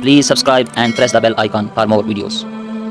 Please subscribe and press the bell icon for more videos.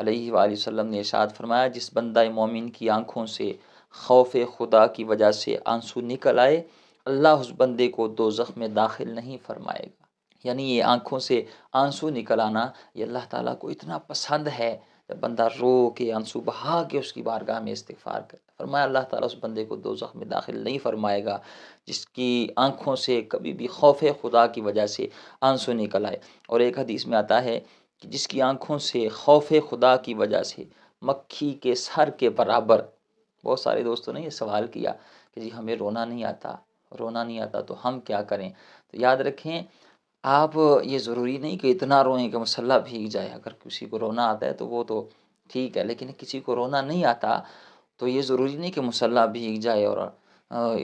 علیہ وآلہ وسلم نے ارشاد فرمایا جس بندہ مومن کی آنکھوں سے خوف خدا کی وجہ سے آنسو نکل آئے اللہ اس بندے کو دوزخ میں داخل نہیں فرمائے گا۔ یعنی یہ آنکھوں سے آنسو نکل آنا یہ اللہ تعالیٰ کو اتنا پسند ہے، جب بندہ رو کے آنسو بہا کے اس کی بارگاہ میں استغفار کرے، فرمایا اللہ تعالیٰ اس بندے کو دوزخ میں داخل نہیں فرمائے گا جس کی آنکھوں سے کبھی بھی خوف خدا کی وجہ سے آنسو نکل آئے۔ اور ایک حدیث میں آتا ہے کہ جس کی آنکھوں سے خوف خدا کی وجہ سے مکھی کے سر کے برابر، بہت سارے دوستوں نے یہ سوال کیا کہ جی ہمیں رونا نہیں آتا تو ہم کیا کریں؟ تو یاد رکھیں آپ یہ ضروری نہیں کہ اتنا روئیں کہ مسلح بھیگ جائے۔ اگر کسی کو رونا آتا ہے تو وہ تو ٹھیک ہے، لیکن کسی کو رونا نہیں آتا تو یہ ضروری نہیں کہ مسلح بھیگ جائے اور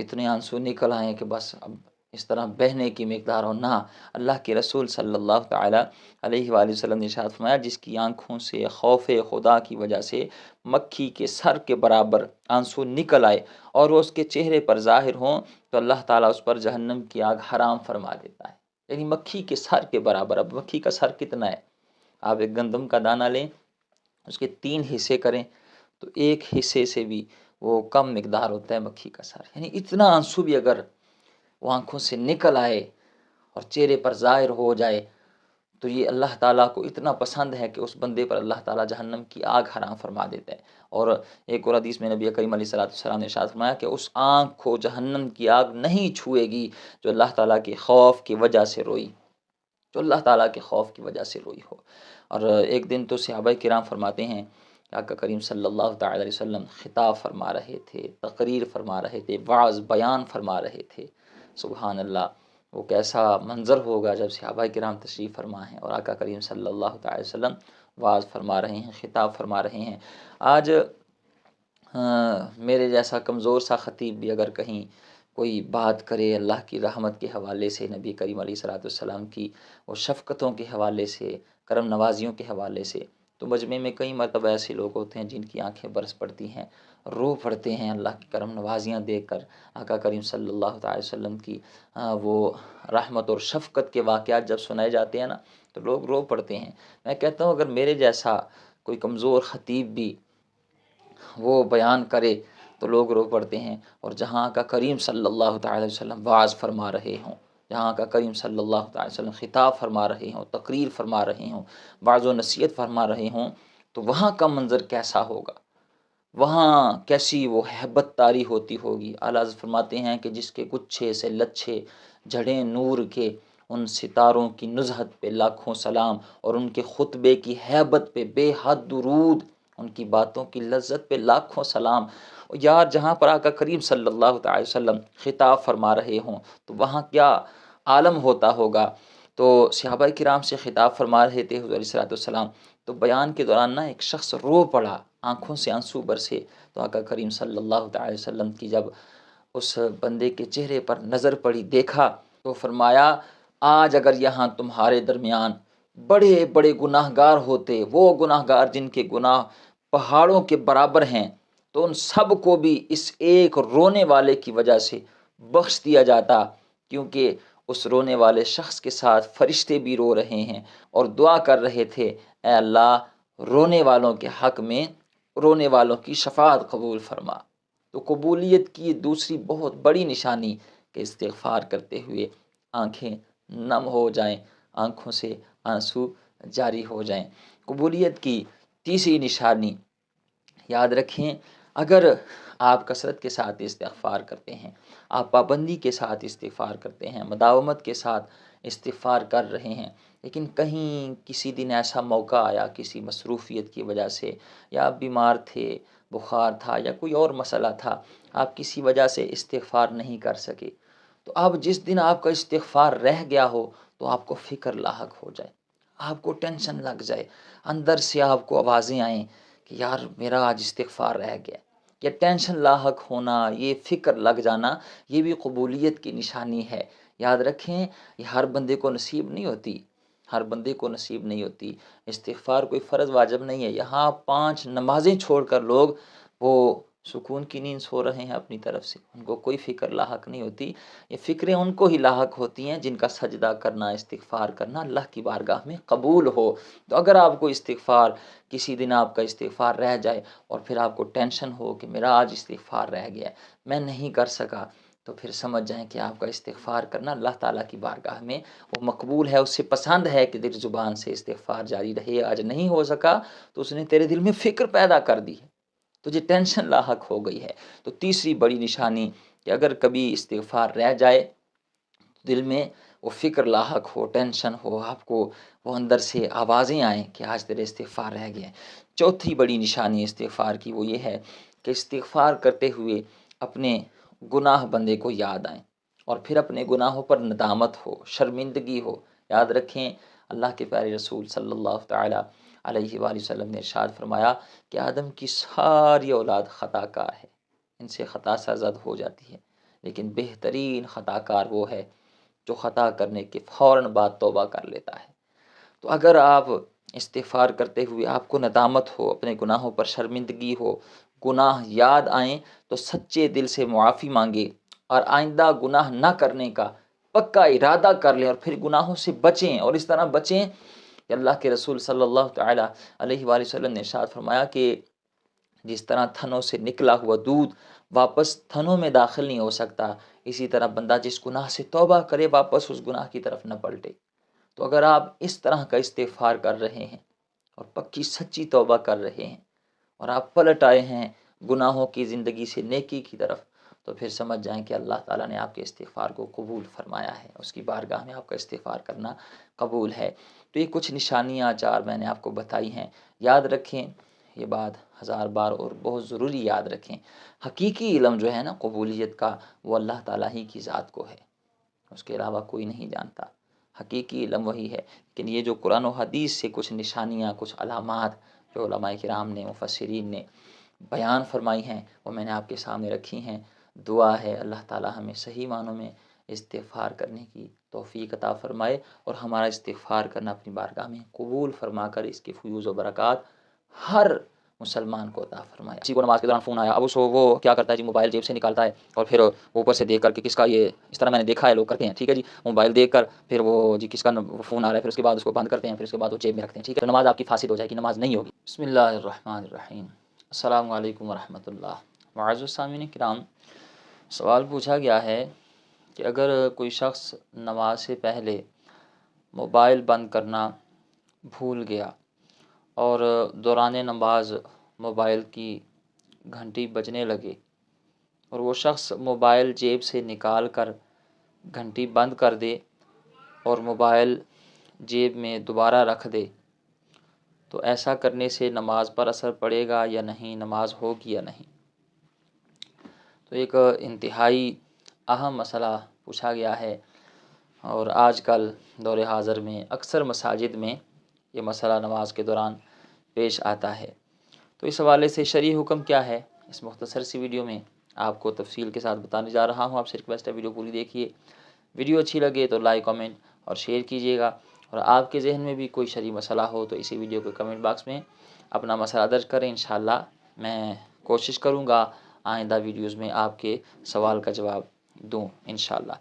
اتنے آنسو نکل آئیں کہ بس اب اس طرح بہنے کی مقدار ہو نہ۔ اللہ کے رسول صلی اللہ تعالیٰ علیہ وآلہ وسلم نے ارشاد فرمایا جس کی آنکھوں سے خوف خدا کی وجہ سے مکھی کے سر کے برابر آنسو نکل آئے اور وہ اس کے چہرے پر ظاہر ہوں تو اللہ تعالیٰ اس پر جہنم کی آگ حرام فرما دیتا ہے۔ یعنی مکھی کے سر کے برابر۔ اب مکھی کا سر کتنا ہے؟ آپ ایک گندم کا دانہ لیں، اس کے 3 حصے کریں تو ایک حصے سے بھی وہ کم مقدار ہوتا ہے مکھی کا سر۔ یعنی اتنا آنسو بھی اگر وہ آنکھوں سے نکل آئے اور چہرے پر ظاہر ہو جائے تو یہ اللہ تعالیٰ کو اتنا پسند ہے کہ اس بندے پر اللہ تعالیٰ جہنم کی آگ حرام فرما دیتا ہے۔ اور ایک اور حدیث میں نبی کریم علیہ السلام نے ارشاد فرمایا کہ اس آنکھ کو جہنم کی آگ نہیں چھوئے گی جو اللہ تعالیٰ کے خوف کی وجہ سے روئی، جو اللہ تعالیٰ کے خوف کی وجہ سے روئی ہو۔ اور ایک دن تو صحابہ کرام فرماتے ہیں کہ آقا کریم صلی اللہ تعالیٰ علیہ وسلم خطاب فرما رہے تھے، تقریر فرما رہے تھے، وعظ بیان فرما رہے تھے۔ سبحان اللہ، وہ کیسا منظر ہوگا جب صحابہ کرام تشریف فرما ہیں اور آقا کریم صلی اللہ تعالی وسلم وعظ فرما رہے ہیں، خطاب فرما رہے ہیں۔ آج میرے جیسا کمزور سا خطیب بھی اگر کہیں کوئی بات کرے اللہ کی رحمت کے حوالے سے، نبی کریم علیہ السلام کی وہ شفقتوں کے حوالے سے، کرم نوازیوں کے حوالے سے، تو مجمع میں کئی مرتبہ ایسے لوگ ہوتے ہیں جن کی آنکھیں برس پڑتی ہیں، رو پڑتے ہیں اللہ کی کرم نوازیاں دیکھ کر، آقا کریم صلی اللہ تعالی وسلم کی وہ رحمت اور شفقت کے واقعات جب سنائے جاتے ہیں نا تو لوگ رو پڑتے ہیں۔ میں کہتا ہوں اگر میرے جیسا کوئی کمزور خطیب بھی وہ بیان کرے تو لوگ رو پڑتے ہیں، اور جہاں آقا کریم صلی اللہ تعالی وسلم وعظ فرما رہے ہوں، جہاں آقا کریم صلی اللہ تعالی وسلم خطاب فرما رہے ہوں، تقریر فرما رہے ہوں، وعظ و نصیحت فرما رہے ہوں، تو وہاں کا منظر کیسا ہوگا، وہاں کیسی وہ ہیبت طاری ہوتی ہوگی۔ اعلیٰ حضرت فرماتے ہیں کہ جس کے گچھے سے لچھے جھڑیں نور کے، ان ستاروں کی نزہت پہ لاکھوں سلام، اور ان کے خطبے کی ہیبت پہ بے حد درود، ان کی باتوں کی لذت پہ لاکھوں سلام۔ یار جہاں پر آقا کریم صلی اللہ تعالی وسلم خطاب فرما رہے ہوں تو وہاں کیا عالم ہوتا ہوگا۔ تو صحابہ کرام سے خطاب فرما رہے تھے حضور علیہ السلام، تو بیان کے دوران نا ایک شخص رو پڑا، آنکھوں سے آنسو برسے، تو آقا کریم صلی اللہ تعالی وسلم کی جب اس بندے کے چہرے پر نظر پڑی، دیکھا، تو فرمایا آج اگر یہاں تمہارے درمیان بڑے بڑے گناہ گار ہوتے، وہ گناہ گار جن کے گناہ پہاڑوں کے برابر ہیں، تو ان سب کو بھی اس ایک رونے والے کی وجہ سے بخش دیا جاتا، کیونکہ اس رونے والے شخص کے ساتھ فرشتے بھی رو رہے ہیں اور دعا کر رہے تھے، اے اللہ رونے والوں کے حق میں رونے والوں کی شفاعت قبول فرما۔ تو قبولیت کی دوسری بہت بڑی نشانی کہ استغفار کرتے ہوئے آنکھیں نم ہو جائیں، آنکھوں سے آنسو جاری ہو جائیں۔ قبولیت کی تیسری نشانی یاد رکھیں، اگر آپ کثرت کے ساتھ استغفار کرتے ہیں، آپ پابندی کے ساتھ استغفار کرتے ہیں، مداومت کے ساتھ استغفار کر رہے ہیں، لیکن کہیں کسی دن ایسا موقع آیا کسی مصروفیت کی وجہ سے، یا آپ بیمار تھے، بخار تھا یا کوئی اور مسئلہ تھا، آپ کسی وجہ سے استغفار نہیں کر سکے، تو اب جس دن آپ کا استغفار رہ گیا ہو تو آپ کو فکر لاحق ہو جائے، آپ کو ٹینشن لگ جائے، اندر سے آپ کو آوازیں آئیں کہ یار میرا آج استغفار رہ گیا۔ یہ ٹینشن لاحق ہونا، یہ فکر لگ جانا، یہ بھی قبولیت کی نشانی ہے۔ یاد رکھیں یہ ہر بندے کو نصیب نہیں ہوتی، ہر بندے کو نصیب نہیں ہوتی۔ استغفار کوئی فرض واجب نہیں ہے۔ یہاں 5 نمازیں چھوڑ کر لوگ وہ سکون کی نیند سو رہے ہیں اپنی طرف سے، ان کو کوئی فکر لاحق نہیں ہوتی۔ یہ فکریں ان کو ہی لاحق ہوتی ہیں جن کا سجدہ کرنا، استغفار کرنا اللہ کی بارگاہ میں قبول ہو۔ تو اگر آپ کو استغفار، کسی دن آپ کا استغفار رہ جائے اور پھر آپ کو ٹینشن ہو کہ میرا آج استغفار رہ گیا، میں نہیں کر سکا، تو پھر سمجھ جائیں کہ آپ کا استغفار کرنا اللہ تعالیٰ کی بارگاہ میں وہ مقبول ہے، اس سے پسند ہے کہ تیری زبان سے استغفار جاری رہے۔ آج نہیں ہو سکا تو اس نے تیرے دل میں فکر پیدا کر دی ہے، تجھے ٹینشن لاحق ہو گئی ہے۔ تو تیسری بڑی نشانی کہ اگر کبھی استغفار رہ جائے، دل میں وہ فکر لاحق ہو، ٹینشن ہو، آپ کو وہ اندر سے آوازیں آئیں کہ آج تیرے استغفار رہ گئے۔ چوتھی بڑی نشانی استغفار کی وہ یہ ہے کہ استغفار کرتے ہوئے اپنے گناہ بندے کو یاد آئیں، اور پھر اپنے گناہوں پر ندامت ہو، شرمندگی ہو۔ یاد رکھیں اللہ کے پیارے رسول صلی اللہ تعالیٰ علیہ وآلہ وسلم نے ارشاد فرمایا کہ آدم کی ساری اولاد خطا کار ہے، ان سے خطا سرزد ہو جاتی ہے، لیکن بہترین خطا کار وہ ہے جو خطا کرنے کے فوراً بعد توبہ کر لیتا ہے۔ تو اگر آپ استغفار کرتے ہوئے آپ کو ندامت ہو، اپنے گناہوں پر شرمندگی ہو، گناہ یاد آئیں تو سچے دل سے معافی مانگے اور آئندہ گناہ نہ کرنے کا پکا ارادہ کر لیں، اور پھر گناہوں سے بچیں، اور اس طرح بچیں کہ اللہ کے رسول صلی اللہ تعالیٰ علیہ وآلہ وسلم نے ارشاد فرمایا کہ جس طرح تھنوں سے نکلا ہوا دودھ واپس تھنوں میں داخل نہیں ہو سکتا، اسی طرح بندہ جس گناہ سے توبہ کرے واپس اس گناہ کی طرف نہ پلٹے۔ تو اگر آپ اس طرح کا استغفار کر رہے ہیں اور پکی سچی توبہ کر رہے ہیں اور آپ پلٹ آئے ہیں گناہوں کی زندگی سے نیکی کی طرف، تو پھر سمجھ جائیں کہ اللہ تعالیٰ نے آپ کے استغفار کو قبول فرمایا ہے، اس کی بارگاہ میں آپ کا استغفار کرنا قبول ہے۔ تو یہ کچھ نشانیاں چار میں نے آپ کو بتائی ہیں، یاد رکھیں یہ بات ہزار بار، اور بہت ضروری یاد رکھیں، حقیقی علم جو ہے نا قبولیت کا، وہ اللہ تعالیٰ ہی کی ذات کو ہے، اس کے علاوہ کوئی نہیں جانتا۔ حقیقی علم وہی ہے، لیکن یہ جو قرآن و حدیث سے کچھ نشانیاں، کچھ علامات جو علماء کرام نے، مفسرین نے بیان فرمائی ہیں، وہ میں نے آپ کے سامنے رکھی ہیں۔ دعا ہے اللہ تعالیٰ ہمیں صحیح معنوں میں استغفار کرنے کی توفیق عطا فرمائے، اور ہمارا استغفار کرنا اپنی بارگاہ میں قبول فرما کر اس کے فیوز و برکات ہر مسلمان کو عطا فرمائے۔ کسی کو نماز کے دوران فون آیا، اب وہ کیا کرتا ہے جی، موبائل جیب سے نکالتا ہے اور پھر اوپر سے دیکھ کر کہ کس کا، یہ اس طرح میں نے دیکھا ہے لوگ کرتے ہیں، ٹھیک ہے جی، موبائل دیکھ کر پھر وہ جی کس کا فون آ رہا ہے، پھر اس کے بعد اس کو بند کرتے ہیں، پھر اس کے بعد وہ جیب میں رکھتے ہیں، ٹھیک ہے، تو نماز آپ کی فاسد ہو جائے گی، نماز نہیں ہوگی۔ بسم اللہ الرحمن الرحیم، السلام علیکم ورحمۃ اللہ۔ معزز سامعین کرام، سوال پوچھا گیا ہے کہ اگر کوئی شخص نماز سے پہلے موبائل بند کرنا بھول گیا اور دوران نماز موبائل کی گھنٹی بجنے لگے اور وہ شخص موبائل جیب سے نکال کر گھنٹی بند کر دے اور موبائل جیب میں دوبارہ رکھ دے، تو ایسا کرنے سے نماز پر اثر پڑے گا یا نہیں، نماز ہوگی یا نہیں؟ تو ایک انتہائی اہم مسئلہ پوچھا گیا ہے، اور آج کل دور حاضر میں اکثر مساجد میں یہ مسئلہ نماز کے دوران پیش آتا ہے۔ تو اس حوالے سے شرعی حکم کیا ہے، اس مختصر سی ویڈیو میں آپ کو تفصیل کے ساتھ بتانے جا رہا ہوں۔ آپ سے ریکویسٹ ہے ویڈیو پوری دیکھیے، ویڈیو اچھی لگے تو لائک، کمنٹ اور شیئر کیجیے گا، اور آپ کے ذہن میں بھی کوئی شرعی مسئلہ ہو تو اسی ویڈیو کے کمنٹ باکس میں اپنا مسئلہ درج کریں، انشاءاللہ میں کوشش کروں گا آئندہ ویڈیوز میں آپ کے سوال کا جواب دوں انشاءاللہ۔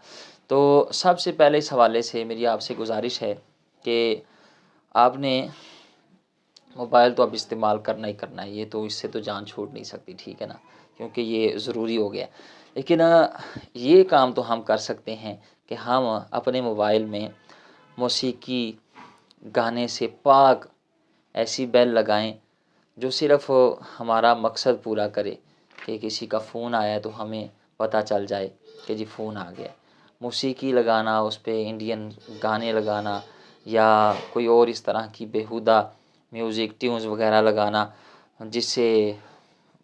تو سب سے پہلے اس حوالے سے میری آپ سے گزارش ہے کہ آپ نے موبائل تو اب استعمال کرنا ہی کرنا ہے، یہ تو اس سے تو جان چھوٹ نہیں سکتی، ٹھیک ہے نا، کیونکہ یہ ضروری ہو گیا۔ لیکن یہ کام تو ہم کر سکتے ہیں کہ ہم اپنے موبائل میں موسیقی، گانے سے پاک ایسی بیل لگائیں جو صرف ہمارا مقصد پورا کرے کہ کسی کا فون آیا ہے تو ہمیں پتہ چل جائے کہ جی فون آ گیا۔ موسیقی لگانا، اس پہ انڈین گانے لگانا یا کوئی اور اس طرح کی بیہودہ میوزک ٹیونز وغیرہ لگانا، جس سے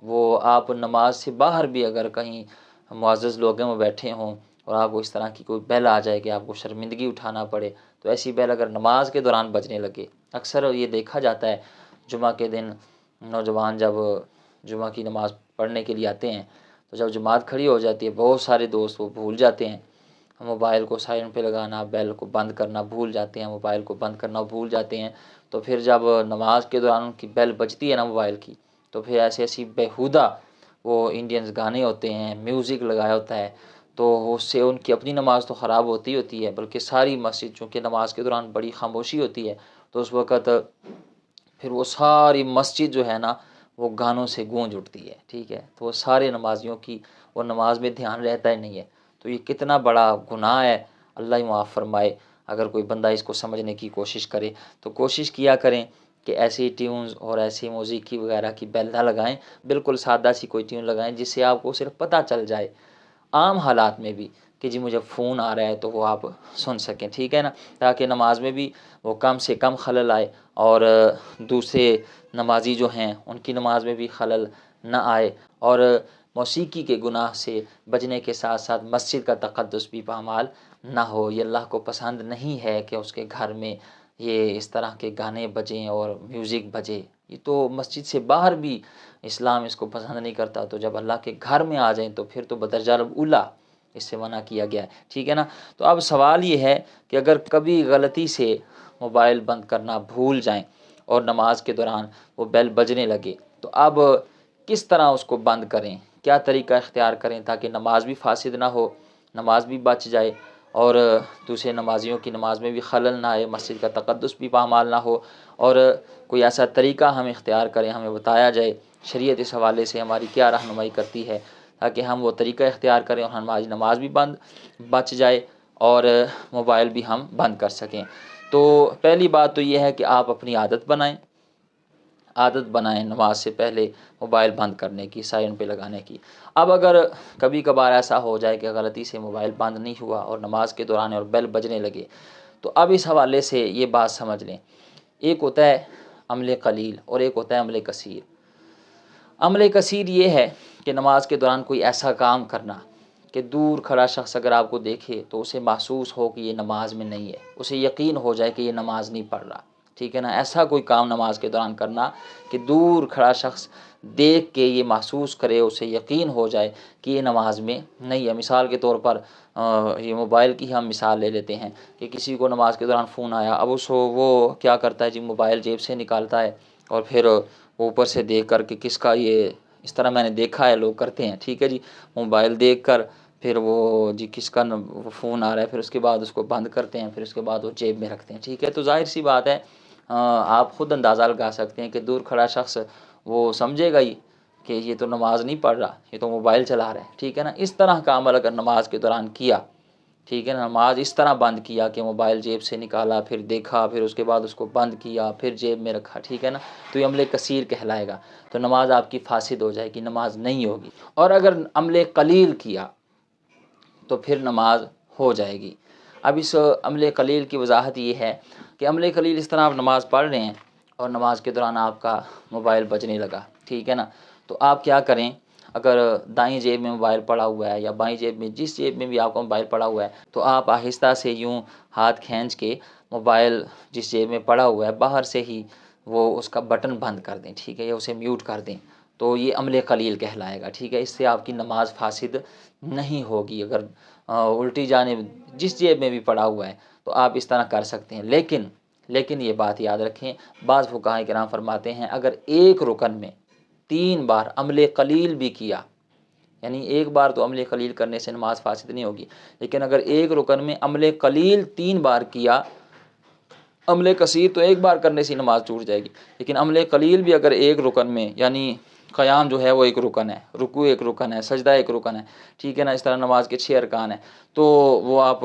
وہ آپ نماز سے باہر بھی اگر کہیں معزز لوگوں میں بیٹھے ہوں اور آپ کو اس طرح کی کوئی بیل آ جائے کہ آپ کو شرمندگی اٹھانا پڑے، تو ایسی بیل اگر نماز کے دوران بجنے لگے، اکثر یہ دیکھا جاتا ہے جمعہ کے دن نوجوان جب جمعہ کی نماز پڑھنے کے لیے آتے ہیں تو جب جماعت کھڑی ہو جاتی ہے، بہت سارے دوست وہ بھول جاتے ہیں موبائل کو سائلنٹ پہ لگانا، بیل کو بند کرنا بھول جاتے ہیں، موبائل کو بند کرنا بھول جاتے ہیں، تو پھر جب نماز کے دوران ان کی بیل بجتی ہے نا موبائل کی، تو پھر ایسی بیہودہ وہ انڈینز گانے ہوتے ہیں، میوزک لگایا ہوتا ہے، تو اس سے ان کی اپنی نماز تو خراب ہوتی ہے، بلکہ ساری مسجد، چونکہ نماز کے دوران بڑی خاموشی ہوتی ہے، تو اس وقت پھر وہ ساری مسجد جو ہے نا وہ گانوں سے گونج اٹھتی ہے، ٹھیک ہے، تو وہ سارے نمازیوں کی وہ نماز میں دھیان رہتا ہی نہیں ہے۔ تو یہ کتنا بڑا گناہ ہے، اللہ ہی معاف فرمائے۔ اگر کوئی بندہ اس کو سمجھنے کی کوشش کرے تو کوشش کیا کریں کہ ایسی ٹیونز اور ایسی موسیقی وغیرہ کی بیل نہ لگائیں، بالکل سادہ سی کوئی ٹیون لگائیں جس سے آپ کو صرف پتہ چل جائے عام حالات میں بھی کہ جی مجھے فون آ رہا ہے، تو وہ آپ سن سکیں، ٹھیک ہے نا، تاکہ نماز میں بھی وہ کم سے کم خلل آئے اور دوسرے نمازی جو ہیں ان کی نماز میں بھی خلل نہ آئے، اور موسیقی کے گناہ سے بچنے کے ساتھ ساتھ مسجد کا تقدس بھی پامال نہ ہو۔ یہ اللہ کو پسند نہیں ہے کہ اس کے گھر میں یہ اس طرح کے گانے بجیں اور میوزک بجے، یہ تو مسجد سے باہر بھی اسلام اس کو پسند نہیں کرتا، تو جب اللہ کے گھر میں آ جائیں تو پھر تو بدرجہ الاولیٰ اس سے منع کیا گیا ہے، ٹھیک ہے نا۔ تو اب سوال یہ ہے کہ اگر کبھی غلطی سے موبائل بند کرنا بھول جائیں اور نماز کے دوران وہ بیل بجنے لگے، تو اب کس طرح اس کو بند کریں، کیا طریقہ اختیار کریں تاکہ نماز بھی فاسد نہ ہو، نماز بھی بچ جائے اور دوسرے نمازیوں کی نماز میں بھی خلل نہ آئے، مسجد کا تقدس بھی پامال نہ ہو، اور کوئی ایسا طریقہ ہم اختیار کریں، ہمیں بتایا جائے شریعت اس حوالے سے ہماری کیا رہنمائی کرتی ہے، تاکہ ہم وہ طریقہ اختیار کریں اور ہماری نماز بھی بچ جائے اور موبائل بھی ہم بند کر سکیں۔ تو پہلی بات تو یہ ہے کہ آپ اپنی عادت بنائیں نماز سے پہلے موبائل بند کرنے کی، سائلنٹ پہ لگانے کی۔ اب اگر کبھی کبھار ایسا ہو جائے کہ غلطی سے موبائل بند نہیں ہوا اور نماز کے دوران اور بیل بجنے لگے، تو اب اس حوالے سے یہ بات سمجھ لیں، ایک ہوتا ہے عمل قلیل اور ایک ہوتا ہے عمل کثیر۔ عمل کثیر یہ ہے کہ نماز کے دوران کوئی ایسا کام کرنا کہ دور کھڑا شخص اگر آپ کو دیکھے تو اسے محسوس ہو کہ یہ نماز میں نہیں ہے، اسے یقین ہو جائے کہ یہ نماز نہیں پڑھ رہا، ٹھیک ہے نا۔ ایسا کوئی کام نماز کے دوران کرنا کہ دور کھڑا شخص دیکھ کے یہ محسوس کرے، اسے یقین ہو جائے کہ یہ نماز میں نہیں ہے۔ مثال کے طور پر یہ موبائل کی ہم مثال لے لیتے ہیں کہ کسی کو نماز کے دوران فون آیا، اب وہ کیا کرتا ہے جی، موبائل جیب سے نکالتا ہے اور پھر اوپر سے دیکھ کر کہ کس کا یہ، اس طرح میں نے دیکھا ہے لوگ کرتے ہیں، ٹھیک ہے جی، موبائل دیکھ کر پھر وہ جی کس کا فون آ رہا ہے، پھر اس کے بعد اس کو بند کرتے ہیں، پھر اس کے بعد وہ جیب میں رکھتے ہیں، ٹھیک ہے۔ تو ظاہر سی بات ہے، آپ خود اندازہ لگا سکتے ہیں کہ دور کھڑا شخص وہ سمجھے گا ہی کہ یہ تو نماز نہیں پڑھ رہا، یہ تو موبائل چلا رہا ہے، ٹھیک ہے نا۔ اس طرح کا عمل اگر نماز کے دوران کیا، ٹھیک ہے نا، نماز اس طرح بند کیا کہ موبائل جیب سے نکالا، پھر دیکھا، پھر اس کے بعد اس کو بند کیا، پھر جیب میں رکھا، ٹھیک ہے نا، تو یہ عمل کثیر کہلائے گا، تو نماز آپ کی فاسد ہو جائے گی، نماز نہیں ہوگی۔ اور اگر عمل قلیل کیا تو پھر نماز ہو جائے گی۔ اب اس عمل قلیل کی وضاحت یہ ہے کہ عمل قلیل اس طرح آپ نماز پڑھ رہے ہیں اور نماز کے دوران آپ کا موبائل بجنے لگا، ٹھیک ہے نا، تو آپ کیا کریں، اگر دائیں جیب میں موبائل پڑا ہوا ہے یا بائیں جیب میں، جس جیب میں بھی آپ کا موبائل پڑا ہوا ہے، تو آپ آہستہ سے یوں ہاتھ کھینچ کے موبائل جس جیب میں پڑا ہوا ہے باہر سے ہی وہ اس کا بٹن بند کر دیں، ٹھیک ہے، یا اسے میوٹ کر دیں، تو یہ عمل قلیل کہلائے گا، ٹھیک ہے۔ اس سے آپ کی نماز فاسد نہیں ہوگی۔ اگر الٹی جانب جس جیب میں بھی پڑا ہوا ہے تو آپ اس طرح کر سکتے ہیں، لیکن یہ بات یاد رکھیں، بعض فقہاء کرام فرماتے ہیں اگر ایک رکن میں 3 بار عمل قلیل بھی کیا، یعنی ایک بار تو عمل قلیل کرنے سے نماز فاسد نہیں ہوگی، لیکن اگر ایک رکن میں عمل قلیل 3 بار کیا، عمل کثیر تو ایک بار کرنے سے نماز ٹوٹ جائے گی، لیکن عمل قلیل بھی اگر ایک رکن میں، یعنی قیام جو ہے وہ ایک رکن ہے، رکوع ایک رکن ہے، سجدہ ایک رکن ہے، ٹھیک ہے نا، اس طرح نماز کے 6 ارکان ہیں، تو وہ آپ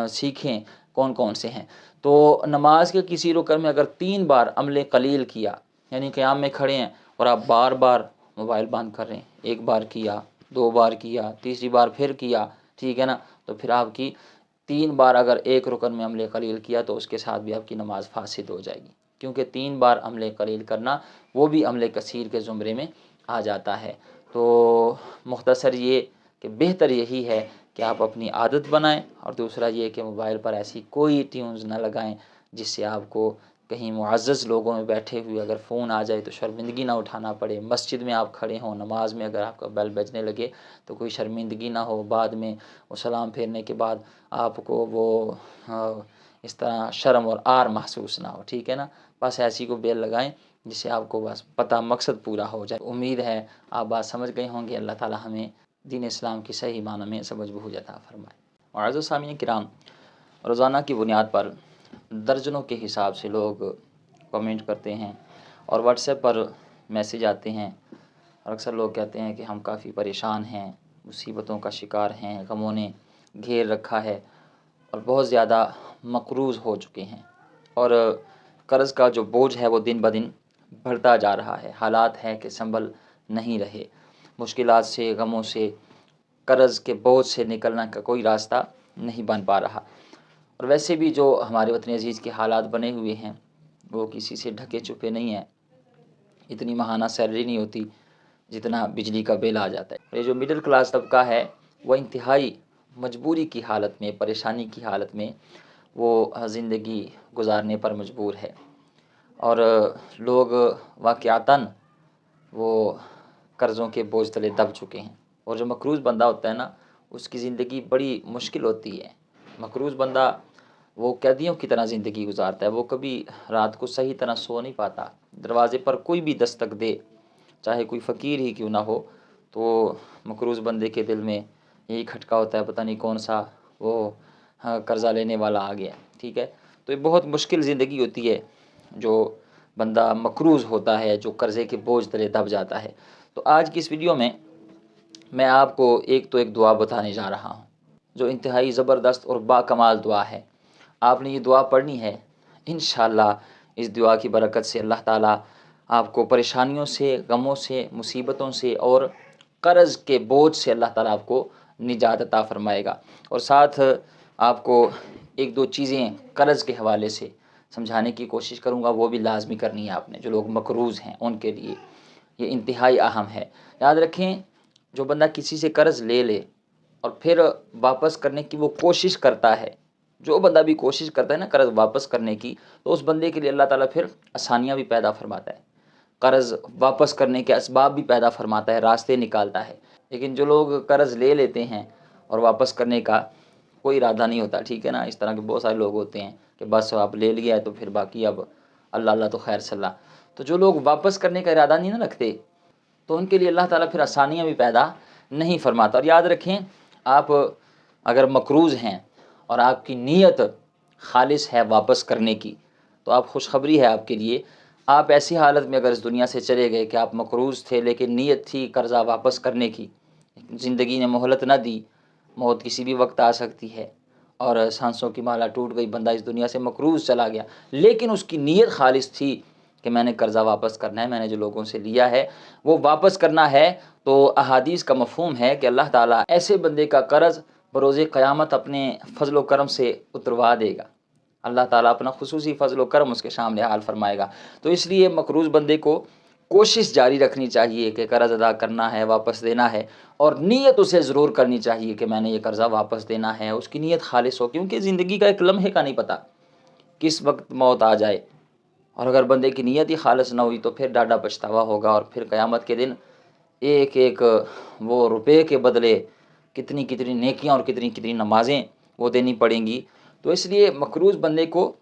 سیکھیں کون کون سے ہیں۔ تو نماز کے کسی رکن میں اگر 3 بار عمل قلیل کیا، یعنی قیام میں کھڑے ہیں اور آپ بار بار موبائل بند کر رہے ہیں، ایک بار کیا، 2 بار کیا، تیسری بار پھر کیا، ٹھیک ہے نا، تو پھر آپ کی 3 بار اگر ایک رکن میں عمل قلیل کیا تو اس کے ساتھ بھی آپ کی نماز فاسد ہو جائے گی، کیونکہ 3 بار عمل قلیل کرنا وہ بھی عمل کثیر کے زمرے میں آ جاتا ہے۔ تو مختصر یہ کہ بہتر یہی ہے کہ آپ اپنی عادت بنائیں، اور دوسرا یہ کہ موبائل پر ایسی کوئی ٹیونز نہ لگائیں جس سے آپ کو کہیں معزز لوگوں میں بیٹھے ہوئے اگر فون آ جائے تو شرمندگی نہ اٹھانا پڑے، مسجد میں آپ کھڑے ہوں، نماز میں اگر آپ کا بیل بجنے لگے تو کوئی شرمندگی نہ ہو، بعد میں وہ سلام پھیرنے کے بعد آپ کو وہ اس طرح شرم اور عار محسوس نہ ہو، ٹھیک ہے نا۔ بس ایسی کو بیل لگائیں جسے آپ کو بس پتہ مقصد پورا ہو جائے۔ امید ہے آپ بات سمجھ گئے ہوں گے۔ اللہ تعالی ہمیں دین اسلام کی صحیح معنوں میں سمجھ بوجھ عطا فرمائے۔ معزز سامعین کرام، روزانہ کی بنیاد پر درجنوں کے حساب سے لوگ کمنٹ کرتے ہیں اور واٹس ایپ پر میسیج آتے ہیں، اور اکثر لوگ کہتے ہیں کہ ہم کافی پریشان ہیں، مصیبتوں کا شکار ہیں، غموں نے گھیر رکھا ہے اور بہت زیادہ مقروض ہو چکے ہیں، اور قرض کا جو بوجھ ہے وہ دن بدن بڑھتا جا رہا ہے۔ حالات ہیں کہ سنبھل نہیں رہے، مشکلات سے، غموں سے، قرض کے بوجھ سے نکلنا کا کوئی راستہ نہیں بن پا رہا۔ اور ویسے بھی جو ہمارے وطن عزیز کے حالات بنے ہوئے ہیں وہ کسی سے ڈھکے چھپے نہیں ہیں۔ اتنی ماہانہ سیلری نہیں ہوتی جتنا بجلی کا بل آ جاتا ہے۔ یہ جو مڈل کلاس طبقہ ہے وہ انتہائی مجبوری کی حالت میں، پریشانی کی حالت میں وہ زندگی گزارنے پر مجبور ہے، اور لوگ واقعتاً وہ قرضوں کے بوجھ تلے دب چکے ہیں۔ اور جو مقروض بندہ ہوتا ہے نا، اس کی زندگی بڑی مشکل ہوتی ہے۔ مقروض بندہ وہ قیدیوں کی طرح زندگی گزارتا ہے، وہ کبھی رات کو صحیح طرح سو نہیں پاتا۔ دروازے پر کوئی بھی دستک دے، چاہے کوئی فقیر ہی کیوں نہ ہو، تو مقروض بندے کے دل میں یہی کھٹکا ہوتا ہے، پتہ نہیں کون سا وہ قرضہ لینے والا آ گیا، ٹھیک ہے۔ تو یہ بہت مشکل زندگی ہوتی ہے جو بندہ مقروض ہوتا ہے، جو قرضے کے بوجھ تلے دب جاتا ہے۔ تو آج کی اس ویڈیو میں آپ کو ایک دعا بتانے جا رہا ہوں جو انتہائی زبردست اور با کمال دعا ہے۔ آپ نے یہ دعا پڑھنی ہے، انشاءاللہ اس دعا کی برکت سے اللہ تعالیٰ آپ کو پریشانیوں سے، غموں سے، مصیبتوں سے اور قرض کے بوجھ سے اللہ تعالیٰ آپ کو نجات عطا فرمائے گا۔ اور ساتھ آپ کو ایک دو چیزیں قرض کے حوالے سے سمجھانے کی کوشش کروں گا، وہ بھی لازمی کرنی ہے آپ نے۔ جو لوگ مقروض ہیں ان کے لیے یہ انتہائی اہم ہے۔ یاد رکھیں، جو بندہ کسی سے قرض لے لے اور پھر واپس کرنے کی وہ کوشش کرتا ہے، جو بندہ بھی کوشش کرتا ہے نا قرض واپس کرنے کی، تو اس بندے کے لیے اللہ تعالیٰ پھر آسانیاں بھی پیدا فرماتا ہے، قرض واپس کرنے کے اسباب بھی پیدا فرماتا ہے، راستے نکالتا ہے۔ لیکن جو لوگ قرض لے لیتے ہیں اور واپس کرنے کا کوئی ارادہ نہیں ہوتا، ٹھیک ہے نا، اس طرح کے بہت سارے لوگ ہوتے ہیں کہ بس آپ لے لیا ہے تو پھر باقی اب اللہ اللہ تو خیر صلی اللہ۔ تو جو لوگ واپس کرنے کا ارادہ نہیں نہ رکھتے تو ان کے لیے اللہ تعالیٰ پھر آسانیاں بھی پیدا نہیں فرماتا۔ اور یاد رکھیں، آپ اگر مقروض ہیں اور آپ کی نیت خالص ہے واپس کرنے کی تو آپ خوشخبری ہے آپ کے لیے۔ آپ ایسی حالت میں اگر اس دنیا سے چلے گئے کہ آپ مقروض تھے لیکن نیت تھی قرضہ واپس کرنے کی، زندگی نے مہلت نہ دی، موت کسی بھی وقت آ سکتی ہے اور سانسوں کی مالا ٹوٹ گئی، بندہ اس دنیا سے مقروض چلا گیا، لیکن اس کی نیت خالص تھی کہ میں نے قرضہ واپس کرنا ہے، میں نے جو لوگوں سے لیا ہے وہ واپس کرنا ہے، تو احادیث کا مفہوم ہے کہ اللہ تعالیٰ ایسے بندے کا قرض بروز قیامت اپنے فضل و کرم سے اتروا دے گا۔ اللہ تعالیٰ اپنا خصوصی فضل و کرم اس کے سامنے حال فرمائے گا۔ تو اس لیے مقروض بندے کو کوشش جاری رکھنی چاہیے کہ قرض ادا کرنا ہے، واپس دینا ہے، اور نیت اسے ضرور کرنی چاہیے کہ میں نے یہ قرضہ واپس دینا ہے، اس کی نیت خالص ہو، کیونکہ زندگی کا ایک لمحے کا نہیں پتہ کس وقت موت آ جائے، اور اگر بندے کی نیت ہی خالص نہ ہوئی تو پھر ڈاڈھا پچھتاوا ہوگا، اور پھر قیامت کے دن ایک ایک وہ روپے کے بدلے کتنی کتنی نیکیاں اور کتنی کتنی نمازیں وہ دینی پڑیں گی۔ تو اس لیے مقروض بندے کو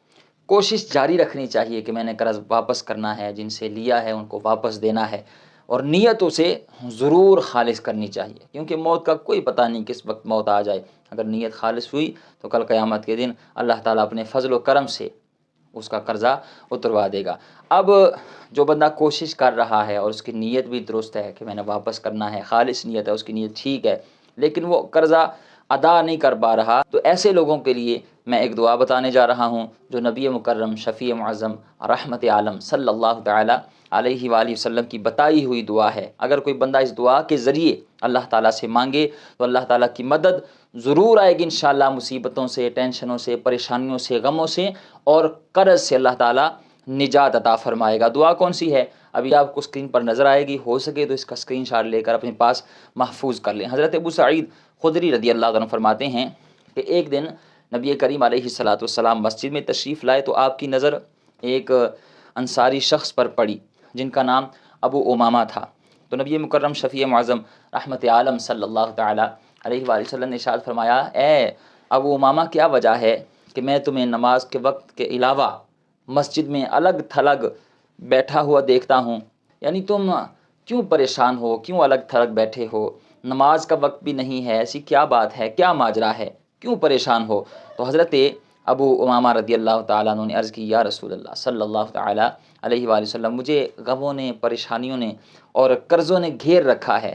کوشش جاری رکھنی چاہیے کہ میں نے قرض واپس کرنا ہے، جن سے لیا ہے ان کو واپس دینا ہے، اور نیت اسے ضرور خالص کرنی چاہیے، کیونکہ موت کا کوئی پتہ نہیں کس وقت موت آ جائے۔ اگر نیت خالص ہوئی تو کل قیامت کے دن اللہ تعالیٰ اپنے فضل و کرم سے اس کا قرضہ اتروا دے گا۔ اب جو بندہ کوشش کر رہا ہے اور اس کی نیت بھی درست ہے کہ میں نے واپس کرنا ہے، خالص نیت ہے، اس کی نیت ٹھیک ہے، لیکن وہ قرضہ ادا نہیں کر پا رہا، تو ایسے لوگوں کے لیے میں ایک دعا بتانے جا رہا ہوں جو نبی مکرم شفیع معظم رحمت عالم صلی اللہ تعالیٰ علیہ وآلہ وسلم کی بتائی ہوئی دعا ہے۔ اگر کوئی بندہ اس دعا کے ذریعے اللہ تعالیٰ سے مانگے تو اللہ تعالیٰ کی مدد ضرور آئے گی انشاءاللہ، مصیبتوں سے، ٹینشنوں سے، پریشانیوں سے، غموں سے اور قرض سے اللہ تعالیٰ نجات عطا فرمائے گا۔ دعا کون سی ہے؟ ابھی آپ کو اسکرین پر نظر آئے گی، ہو سکے تو اس کا اسکرین شاٹ لے کر اپنے پاس محفوظ کر لیں۔ حضرت ابو سعید خدری رضی اللہ عنہ فرماتے ہیں کہ ایک دن نبی کریم علیہ السلام مسجد میں تشریف لائے تو آپ کی نظر ایک انصاری شخص پر پڑی جن کا نام ابو امامہ تھا۔ تو نبی مکرم شفیع معظم رحمت عالم صلی اللہ تعالیٰ علیہ وآلہ وسلم نے ارشاد فرمایا، اے ابو امامہ، کیا وجہ ہے کہ میں تمہیں نماز کے وقت کے علاوہ مسجد میں الگ تھلگ بیٹھا ہوا دیکھتا ہوں، یعنی تم کیوں پریشان ہو، کیوں الگ تھلگ بیٹھے ہو، نماز کا وقت بھی نہیں ہے، ایسی کیا بات ہے، کیا ماجرا ہے، کیوں پریشان ہو؟ تو حضرت ابو امامہ رضی اللہ تعالیٰ عنہ نے عرض کی، یا رسول اللہ صلی اللہ تعالیٰ علیہ وآلہ وسلم، مجھے غموں نے، پریشانیوں نے اور قرضوں نے گھیر رکھا ہے۔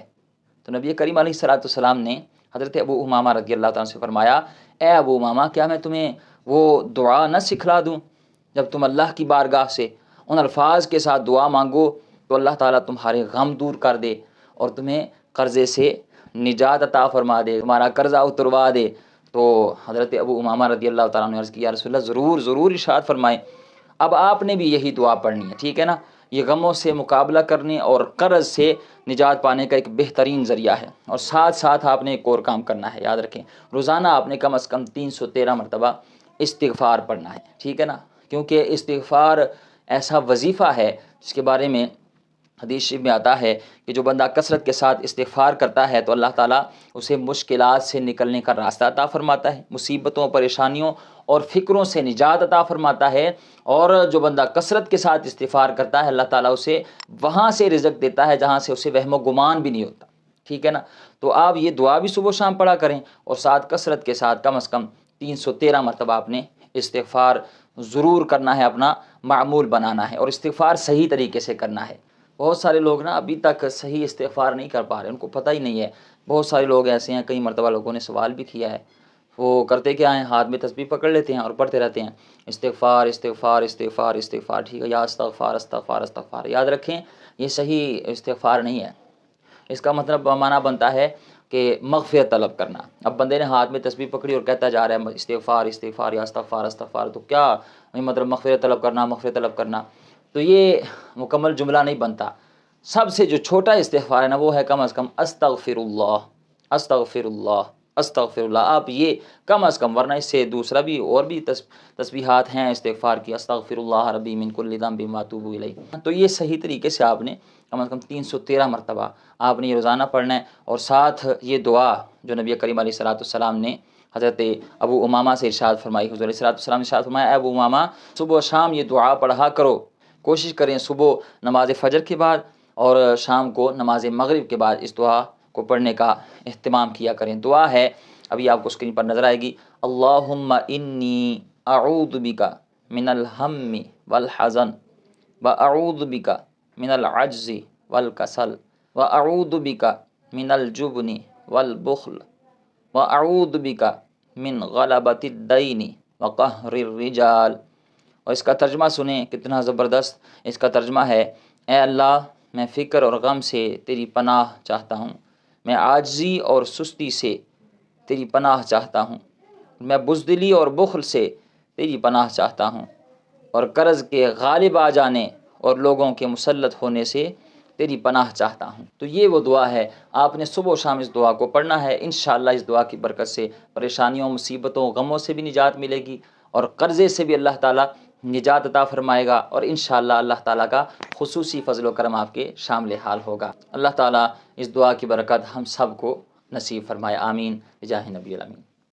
تو نبی کریم علیہ الصلوۃ والسلام نے حضرت ابو امامہ رضی اللہ تعالیٰ سے فرمایا، اے ابو امامہ، کیا میں تمہیں وہ دعا نہ سکھلا دوں جب تم اللہ کی بارگاہ سے ان الفاظ کے ساتھ دعا مانگو تو اللہ تعالیٰ تمہارے غم دور کر دے اور تمہیں قرضے سے نجات عطا فرما دے، تمہارا قرضہ اتروا دے؟ تو حضرت ابو امامہ رضی اللہ تعالیٰ نے عرض کی، یا رسول اللہ، ضرور ضرور، ارشاد فرمائیں۔ اب آپ نے بھی یہی دعا پڑھنی ہے، ٹھیک ہے نا؟ یہ غموں سے مقابلہ کرنے اور قرض سے نجات پانے کا ایک بہترین ذریعہ ہے، اور ساتھ ساتھ آپ نے ایک اور کام کرنا ہے، یاد رکھیں، روزانہ آپ نے کم از کم 313 مرتبہ استغفار پڑھنا ہے، ٹھیک ہے نا؟ کیونکہ استغفار ایسا وظیفہ ہے جس کے بارے میں حدیث شریف میں آتا ہے کہ جو بندہ کثرت کے ساتھ استغفار کرتا ہے تو اللہ تعالیٰ اسے مشکلات سے نکلنے کا راستہ عطا فرماتا ہے، مصیبتوں، پریشانیوں اور فکروں سے نجات عطا فرماتا ہے، اور جو بندہ کثرت کے ساتھ استغفار کرتا ہے اللہ تعالیٰ اسے وہاں سے رزق دیتا ہے جہاں سے اسے وہم و گمان بھی نہیں ہوتا، ٹھیک ہے نا؟ تو آپ یہ دعا بھی صبح و شام پڑھا کریں، اور ساتھ کثرت کے ساتھ کم از کم 313 مرتبہ آپ نے استغفار ضرور کرنا ہے، اپنا معمول بنانا ہے، اور استغفار صحیح طریقے سے کرنا ہے۔ بہت سارے لوگ نا ابھی تک صحیح استغفار نہیں کر پا رہے، ان کو پتہ ہی نہیں ہے۔ بہت سارے لوگ ایسے ہیں، کئی مرتبہ لوگوں نے سوال بھی کیا ہے، وہ کرتے کیا ہیں، ہاتھ میں تسبیح پکڑ لیتے ہیں اور پڑھتے رہتے ہیں، استغفار استغفار استغفار استغفار، ٹھیک ہے، یا استغفار استغفار استغفار۔ یاد رکھیں، یہ صحیح استغفار نہیں ہے۔ اس کا مطلب معنی بنتا ہے کہ مغفرت طلب کرنا۔ اب بندے نے ہاتھ میں تسبیح پکڑی اور کہتا جا رہا ہے استغفار استغفار یا استغفار استغفار، تو کیا مطلب مغفرت طلب کرنا، مغفرت طلب کرنا؟ تو یہ مکمل جملہ نہیں بنتا۔ سب سے جو چھوٹا استغفار ہے نا، وہ ہے کم از کم استغفر اللہ، استغفر اللہ، استغفر اللہ۔ آپ یہ کم از کم، ورنہ اس سے دوسرا بھی اور بھی تسبیحات ہیں استغفار کی، استغفر اللہ ربی من کل ذنب واتوب الیہ۔ تو یہ صحیح طریقے سے آپ نے کم از کم 313 مرتبہ آپ نے یہ روزانہ پڑھنا ہے، اور ساتھ یہ دعا جو نبی کریم علیہ الصلوۃ والسلام نے حضرت ابو امامہ سے ارشاد فرمائی، حضور علیہ الصلوۃ والسلام نے ارشاد فرمایا، اے ابو امامہ، صبح و شام یہ دعا پڑھا کرو، کوشش کریں صبح نماز فجر کے بعد اور شام کو نماز مغرب کے بعد اس دعا کو پڑھنے کا اہتمام کیا کریں۔ دعا ہے، ابھی آپ کو اسکرین پر نظر آئے گی، اللہم انی اعوذ بک من الہم والحزن واعوذ بک من العجز والکسل واعوذ بک من الجبن والبخل واعوذ بک من غلبۃ الدین وقہر الرجال۔ اور اس کا ترجمہ سنیں، کتنا زبردست اس کا ترجمہ ہے۔ اے اللہ، میں فکر اور غم سے تیری پناہ چاہتا ہوں، میں عاجزی اور سستی سے تیری پناہ چاہتا ہوں، میں بزدلی اور بخل سے تیری پناہ چاہتا ہوں، اور قرض کے غالب آ جانے اور لوگوں کے مسلط ہونے سے تیری پناہ چاہتا ہوں۔ تو یہ وہ دعا ہے، آپ نے صبح و شام اس دعا کو پڑھنا ہے۔ انشاءاللہ اس دعا کی برکت سے پریشانیوں، مصیبتوں، غموں سے بھی نجات ملے گی، اور قرضے سے بھی اللہ تعالیٰ نجات عطا فرمائے گا، اور انشاءاللہ اللہ تعالیٰ کا خصوصی فضل و کرم آپ کے شامل حال ہوگا۔ اللہ تعالیٰ اس دعا کی برکت ہم سب کو نصیب فرمائے، آمین بجاہ نبی الامین۔